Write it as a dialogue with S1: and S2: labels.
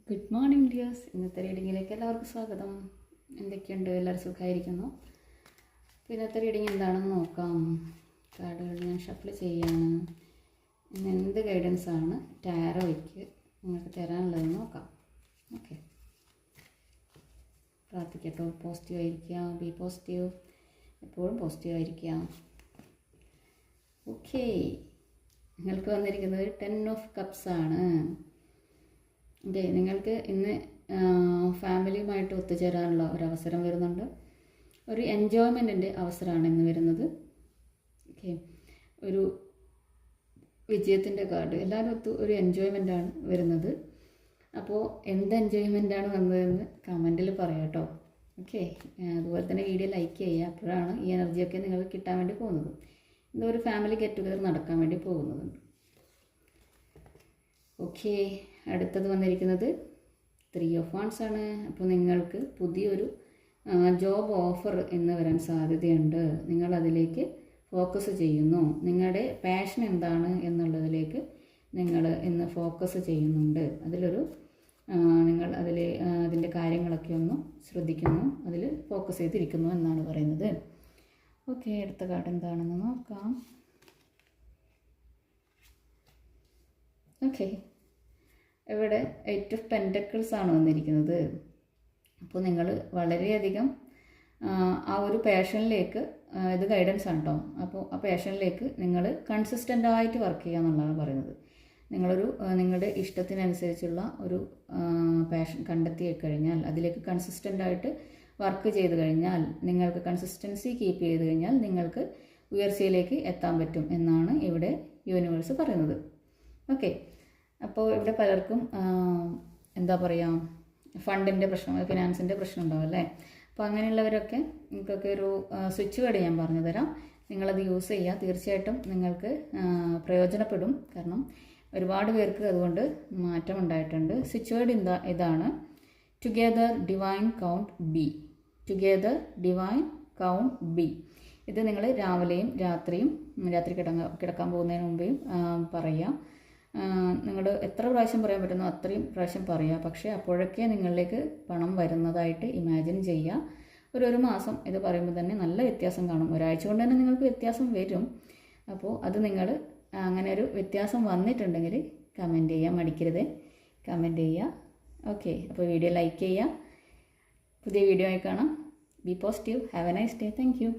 S1: Good morning dears. ഇന്നത്തെ റീഡിങ്ങിലേക്ക് എല്ലാവർക്കും സ്വാഗതം. എന്തൊക്കെയുണ്ട്? എല്ലാവരും സുഖമായിരിക്കുന്നു. അപ്പോൾ ഇന്നത്തെ റീഡിങ് എന്താണെന്ന് നോക്കാം. കാർഡുകൾ ഞാൻ ഷഫിൾ ചെയ്യാണ്. ഇന്ന് എന്ത് ഗൈഡൻസാണ് ടാരോയ്ക്ക് നിങ്ങൾക്ക് തരാനുള്ളതെന്ന് നോക്കാം. ഓക്കെ, പ്രാർത്ഥിക്കട്ടോ. പോസിറ്റീവ് ആയിരിക്കുക, ബി പോസിറ്റീവ്, എപ്പോഴും പോസിറ്റീവ് ആയിരിക്കുക. ഓക്കെ, നിങ്ങൾക്ക് വന്നിരിക്കുന്നത് 10 ഓഫ് കപ്സ് ആണ്. ഓക്കെ, നിങ്ങൾക്ക് ഇന്ന് ഫാമിലിയുമായിട്ട് ഒത്തുചേരാനുള്ള ഒരവസരം വരുന്നുണ്ട്. ഒരു എൻജോയ്മെൻറ്റിൻ്റെ അവസരമാണ് ഇന്ന് വരുന്നത്. ഓക്കെ, ഒരു വിജയത്തിൻ്റെ കാർഡ്. എല്ലാവരും ഒരു എൻജോയ്മെൻറ്റാണ് വരുന്നത്. അപ്പോൾ എന്ത് എൻജോയ്മെൻറ്റാണ് വന്നതെന്ന് കമൻറ്റിൽ പറയാം കേട്ടോ. ഓക്കെ, അതുപോലെ തന്നെ വീഡിയോ ലൈക്ക് ചെയ്യുക. അപ്പോഴാണ് ഈ എനർജിയൊക്കെ നിങ്ങൾക്ക് കിട്ടാൻ വേണ്ടി പോകുന്നത്. എന്തോ ഒരു ഫാമിലി ഗെറ്റ് ടുഗദർ നടക്കാൻ വേണ്ടി പോകുന്നുണ്ട്. ഓക്കെ, അടുത്തത് വന്നിരിക്കുന്നത് 3 ഓഫ് വാണ്ട്സ് ആണ്. അപ്പോൾ നിങ്ങൾക്ക് പുതിയൊരു ജോബ് ഓഫർ എന്ന് വരാൻ സാധ്യതയുണ്ട്. നിങ്ങളതിലേക്ക് ഫോക്കസ് ചെയ്യുന്നു. നിങ്ങളുടെ പാഷൻ എന്താണ് എന്നുള്ളതിലേക്ക് നിങ്ങൾ ഇന്ന് ഫോക്കസ് ചെയ്യുന്നുണ്ട്. നിങ്ങൾ അതിൻ്റെ കാര്യങ്ങളൊക്കെ ഒന്ന് ശ്രദ്ധിക്കുന്നു, അതിൽ ഫോക്കസ് ചെയ്തിരിക്കുന്നു എന്നാണ് പറയുന്നത്. ഓക്കെ, അടുത്ത കാർഡ് എന്താണെന്ന് നോക്കാം. ഓക്കെ, ഇവിടെ 8 ഓഫ് പെൻറ്റക്കിൾസ് ആണ് വന്നിരിക്കുന്നത്. അപ്പോൾ നിങ്ങൾ വളരെയധികം ആ ഒരു പാഷനിലേക്ക്, ഇത് ഗൈഡൻസ് ആണ് കേട്ടോ. അപ്പോൾ ആ പാഷനിലേക്ക് നിങ്ങൾ കൺസിസ്റ്റൻ്റായിട്ട് വർക്ക് ചെയ്യുക എന്നുള്ളതാണ് പറയുന്നത്. നിങ്ങളുടെ ഇഷ്ടത്തിനനുസരിച്ചുള്ള ഒരു പാഷൻ കണ്ടെത്തി കഴിഞ്ഞാൽ അതിലേക്ക് കൺസിസ്റ്റൻ്റായിട്ട് വർക്ക് ചെയ്ത് കഴിഞ്ഞാൽ, നിങ്ങൾക്ക് കൺസിസ്റ്റൻസി കീപ്പ് ചെയ്ത് കഴിഞ്ഞാൽ നിങ്ങൾക്ക് ഉയർച്ചയിലേക്ക് എത്താൻ പറ്റും എന്നാണ് ഇവിടെ യൂണിവേഴ്സ് പറയുന്നത്. ഓക്കെ, അപ്പോൾ ഇവിടെ പലർക്കും എന്താ പറയുക, ഫണ്ടിൻ്റെ പ്രശ്നം, ഫിനാൻസിൻ്റെ പ്രശ്നം ഉണ്ടാവും അല്ലേ. അപ്പോൾ അങ്ങനെയുള്ളവരൊക്കെ നിങ്ങൾക്കൊക്കെ ഒരു സ്വിച്ച് വേർഡ് ഞാൻ പറഞ്ഞു തരാം. നിങ്ങളത് യൂസ് ചെയ്യുക. തീർച്ചയായിട്ടും നിങ്ങൾക്ക് പ്രയോജനപ്പെടും. കാരണം ഒരുപാട് പേർക്ക് അതുകൊണ്ട് മാറ്റം ഉണ്ടായിട്ടുണ്ട്. സ്വിച്ച് വേർഡ് ഇതാണ്: together divine count B. Together divine count B. ഇത് നിങ്ങൾ രാവിലെയും രാത്രി കിടക്കാൻ പോകുന്നതിന് മുമ്പേയും പറയുക. നിങ്ങൾ എത്ര പ്രാവശ്യം പറയാൻ പറ്റുന്നോ അത്രയും പ്രാവശ്യം പറയുക. പക്ഷേ അപ്പോഴൊക്കെ നിങ്ങളിലേക്ക് പണം വരുന്നതായിട്ട് ഇമാജിൻ ചെയ്യുക. ഒരു മാസം ഇത് പറയുമ്പോൾ തന്നെ നല്ല വ്യത്യാസം കാണും. ഒരാഴ്ച കൊണ്ട് തന്നെ നിങ്ങൾക്ക് വ്യത്യാസം വരും. അപ്പോൾ അത് നിങ്ങൾ അങ്ങനെ ഒരു വ്യത്യാസം വന്നിട്ടുണ്ടെങ്കിൽ കമൻറ്റ് ചെയ്യുക, മടിക്കരുത്, കമൻറ്റ് ചെയ്യുക. ഓക്കെ, അപ്പോൾ വീഡിയോ ലൈക്ക് ചെയ്യുക. പുതിയ വീഡിയോ ആയി കാണാം. B positive. Have A nice day. Thank you.